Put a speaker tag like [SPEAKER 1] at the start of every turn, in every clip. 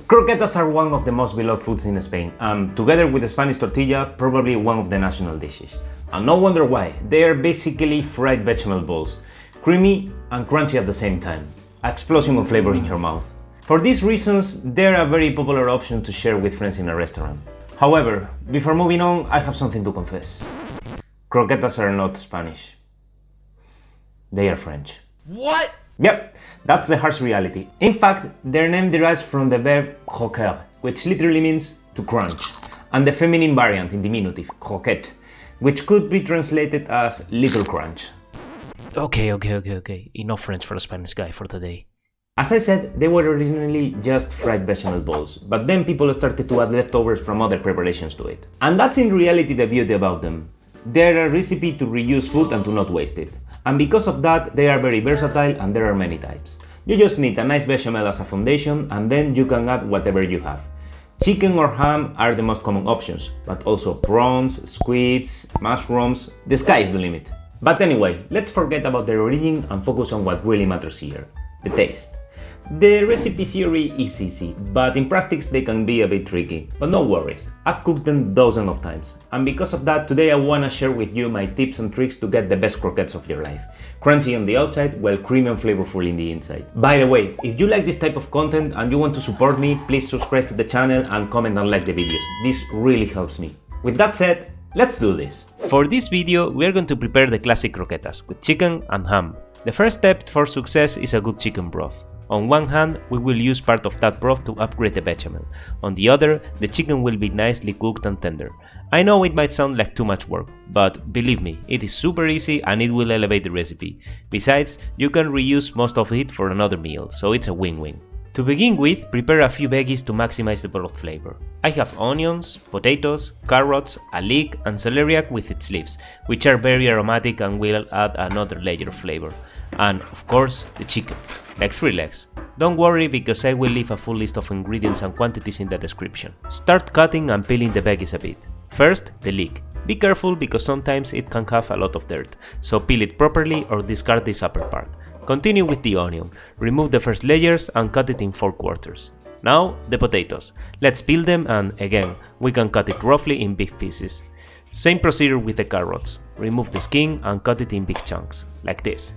[SPEAKER 1] Croquetas are one of the most beloved foods in Spain, and together with the Spanish tortilla, probably one of the national dishes. And no wonder why, they are basically fried bechamel balls, creamy and crunchy at the same time. An explosion of flavor in your mouth. For these reasons, they're a very popular option to share with friends in a restaurant. However, before moving on, I have something to confess. Croquetas are not Spanish. They are French.
[SPEAKER 2] What?
[SPEAKER 1] Yep, that's the harsh reality. In fact, their name derives from the verb croquer, which literally means to crunch, and the feminine variant in diminutive, croquette, which could be translated as little crunch.
[SPEAKER 2] Okay. Enough French for a Spanish guy for today.
[SPEAKER 1] As I said, they were originally just fried bechamel balls, but then people started to add leftovers from other preparations to it. And that's in reality the beauty about them. They're a recipe to reuse food and to not waste it. And because of that, they are very versatile and there are many types. You just need a nice bechamel as a foundation and then you can add whatever you have. Chicken or ham are the most common options, but also prawns, squids, mushrooms, the sky is the limit. But anyway, let's forget about their origin and focus on what really matters here, the taste. The recipe theory is easy, but in practice they can be a bit tricky. But no worries, I've cooked them dozens of times. And because of that, today I wanna share with you my tips and tricks to get the best croquettes of your life. Crunchy on the outside, while creamy and flavorful in the inside. By the way, if you like this type of content and you want to support me, please subscribe to the channel and comment and like the videos. This really helps me. With that said, let's do this.
[SPEAKER 2] For this video, we are going to prepare the classic croquetas with chicken and ham. The first step for success is a good chicken broth. On one hand, we will use part of that broth to upgrade the bechamel. On the other, the chicken will be nicely cooked and tender. I know it might sound like too much work, but believe me, it is super easy and it will elevate the recipe. Besides, you can reuse most of it for another meal, so it's a win-win. To begin with, prepare a few veggies to maximize the broth flavor. I have onions, potatoes, carrots, a leek and celeriac with its leaves, which are very aromatic and will add another layer of flavor. And, of course, the chicken, like 3 legs. Don't worry because I will leave a full list of ingredients and quantities in the description. Start cutting and peeling the veggies a bit. First, the leek. Be careful because sometimes it can have a lot of dirt, so peel it properly or discard this upper part. Continue with the onion, remove the first layers and cut it in 4 quarters. Now, the potatoes. Let's peel them and, again, we can cut it roughly in big pieces. Same procedure with the carrots. Remove the skin and cut it in big chunks, like this.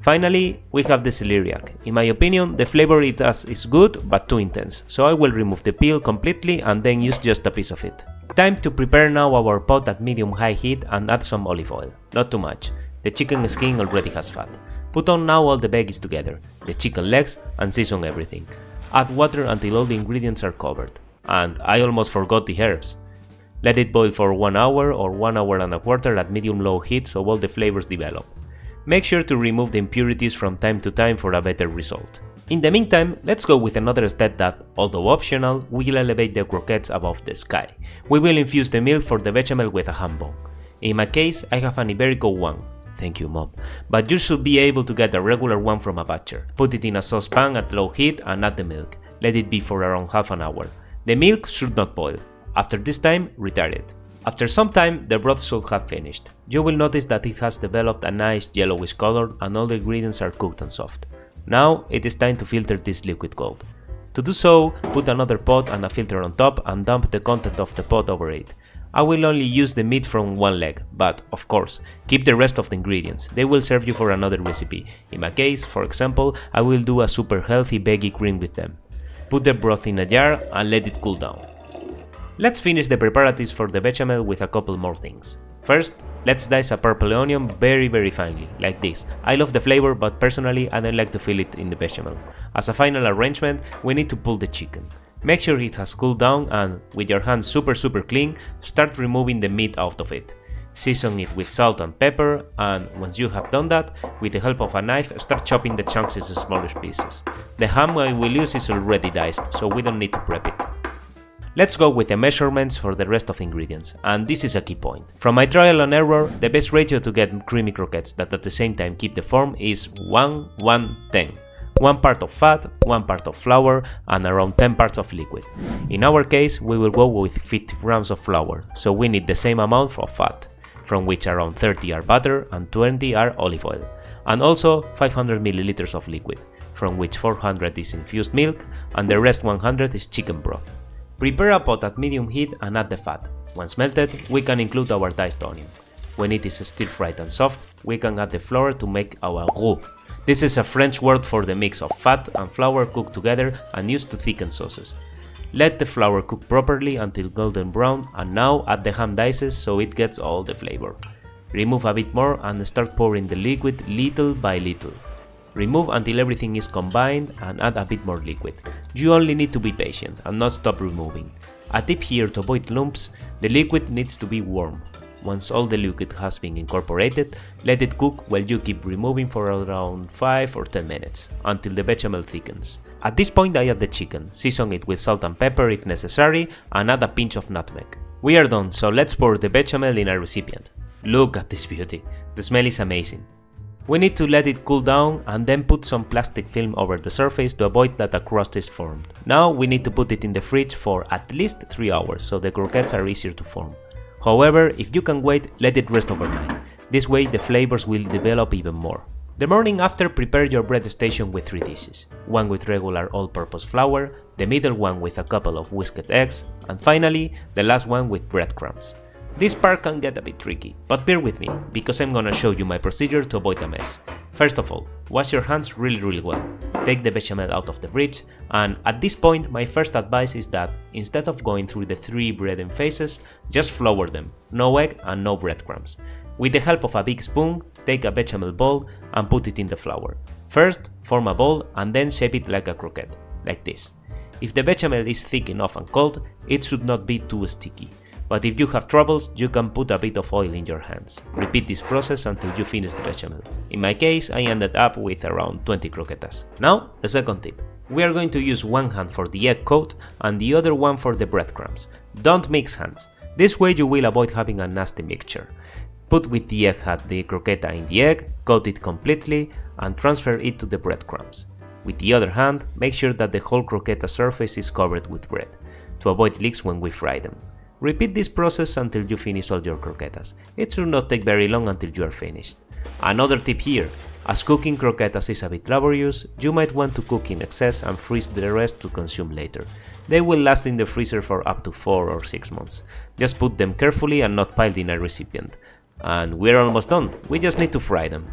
[SPEAKER 2] Finally, we have the celeriac. In my opinion, the flavor it has is good but too intense, so I will remove the peel completely and then use just a piece of it. Time to prepare now our pot at medium-high heat and add some olive oil, not too much. The chicken skin already has fat. Put on now all the veggies together, the chicken legs, and season everything. Add water until all the ingredients are covered. And I almost forgot the herbs. Let it boil for 1 hour or 1 hour and a quarter at medium-low heat so all the flavors develop. Make sure to remove the impurities from time to time for a better result. In the meantime, let's go with another step that, although optional, will elevate the croquettes above the sky. We will infuse the milk for the bechamel with a ham bone. In my case, I have an Iberico one. Thank you, mom. But you should be able to get a regular one from a butcher. Put it in a saucepan at low heat and add the milk. Let it be for around half an hour. The milk should not boil. After this time, retire it. After some time, the broth should have finished. You will notice that it has developed a nice yellowish color and all the ingredients are cooked and soft. Now, it is time to filter this liquid gold. To do so, put another pot and a filter on top and dump the content of the pot over it. I will only use the meat from 1 leg, but, of course, keep the rest of the ingredients. They will serve you for another recipe. In my case, for example, I will do a super healthy veggie cream with them. Put the broth in a jar and let it cool down. Let's finish the preparatives for the bechamel with a couple more things. First, let's dice a purple onion very finely, like this. I love the flavor, but personally I don't like to feel it in the bechamel. As a final arrangement, we need to pull the chicken. Make sure it has cooled down and, with your hands super clean, start removing the meat out of it. Season it with salt and pepper, and once you have done that, with the help of a knife, start chopping the chunks in smaller pieces. The ham I will use is already diced, so we don't need to prep it. Let's go with the measurements for the rest of the ingredients, and this is a key point. From my trial and error, the best ratio to get creamy croquettes that at the same time keep the form is 1:1:10. 1 part of fat, 1 part of flour, and around 10 parts of liquid. In our case, we will go with 50 grams of flour, so we need the same amount of fat, from which around 30 are butter and 20 are olive oil, and also 500 milliliters of liquid. from which 400 is infused milk and the rest 100 is chicken broth. Prepare a pot at medium heat and add the fat. Once melted, we can include our diced onion. When it is still fried and soft, we can add the flour to make our roux. This is a French word for the mix of fat and flour cooked together and used to thicken sauces. Let the flour cook properly until golden brown and now add the ham dices so it gets all the flavor. Remove a bit more and start pouring the liquid little by little. Remove until everything is combined and add a bit more liquid. You only need to be patient and not stop removing. A tip here to avoid lumps, the liquid needs to be warm. Once all the liquid has been incorporated, let it cook while you keep removing for around 5 or 10 minutes, until the bechamel thickens. At this point I add the chicken, season it with salt and pepper if necessary, and add a pinch of nutmeg. We are done, so let's pour the bechamel in a recipient. Look at this beauty, the smell is amazing. We need to let it cool down and then put some plastic film over the surface to avoid that a crust is formed. Now we need to put it in the fridge for at least 3 hours so the croquettes are easier to form. However, if you can wait, let it rest overnight. This way the flavors will develop even more. The morning after, prepare your bread station with 3 dishes. One with regular all-purpose flour, the middle one with a couple of whisked eggs, and finally, the last one with breadcrumbs. This part can get a bit tricky, but bear with me, because I'm gonna show you my procedure to avoid a mess. First of all, wash your hands really well. Take the bechamel out of the fridge, and at this point my first advice is that instead of going through the 3 breading phases, just flour them, no egg and no breadcrumbs. With the help of a big spoon, take a bechamel bowl and put it in the flour. First, form a ball and then shape it like a croquette, like this. If the bechamel is thick enough and cold, it should not be too sticky. But if you have troubles, you can put a bit of oil in your hands. Repeat this process until you finish the bechamel. In my case, I ended up with around 20 croquetas. Now, the second tip. We are going to use one hand for the egg coat and the other one for the breadcrumbs. Don't mix hands. This way you will avoid having a nasty mixture. Put with the egg hat the croqueta in the egg, coat it completely, and transfer it to the breadcrumbs. With the other hand, make sure that the whole croqueta surface is covered with bread, to avoid leaks when we fry them. Repeat this process until you finish all your croquetas. It should not take very long until you are finished. Another tip here, as cooking croquetas is a bit laborious, you might want to cook in excess and freeze the rest to consume later. They will last in the freezer for up to 4 or 6 months. Just put them carefully and not piled in a recipient. And we're almost done, we just need to fry them.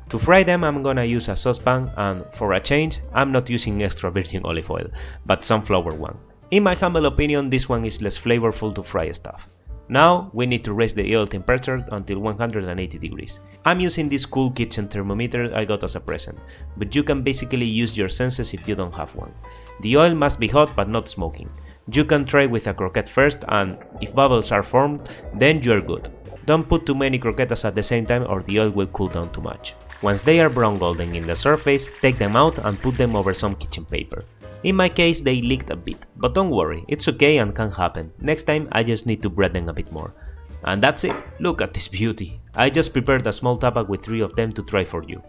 [SPEAKER 2] To fry them I'm gonna use a saucepan and, for a change, I'm not using extra virgin olive oil, but sunflower one. In my humble opinion, this one is less flavorful to fry stuff. Now we need to raise the oil temperature until 180 degrees. I'm using this cool kitchen thermometer I got as a present, but you can basically use your senses if you don't have one. The oil must be hot but not smoking. You can try with a croquette first and, if bubbles are formed, then you're good. Don't put too many croquetas at the same time or the oil will cool down too much. Once they are brown golden in the surface, take them out and put them over some kitchen paper. In my case they leaked a bit, but don't worry, it's okay and can happen. Next time I just need to bread them a bit more. And that's it, look at this beauty. I just prepared a small tapak with 3 of them to try for you.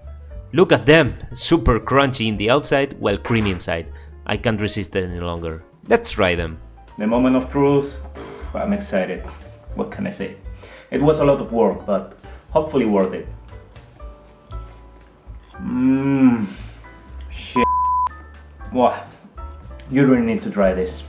[SPEAKER 2] Look at them, super crunchy in the outside, well creamy inside. I can't resist it any longer. Let's try them.
[SPEAKER 1] The moment of truth, I'm excited. What can I say? It was a lot of work, but hopefully worth it. Shit. Wow. You really need to try this.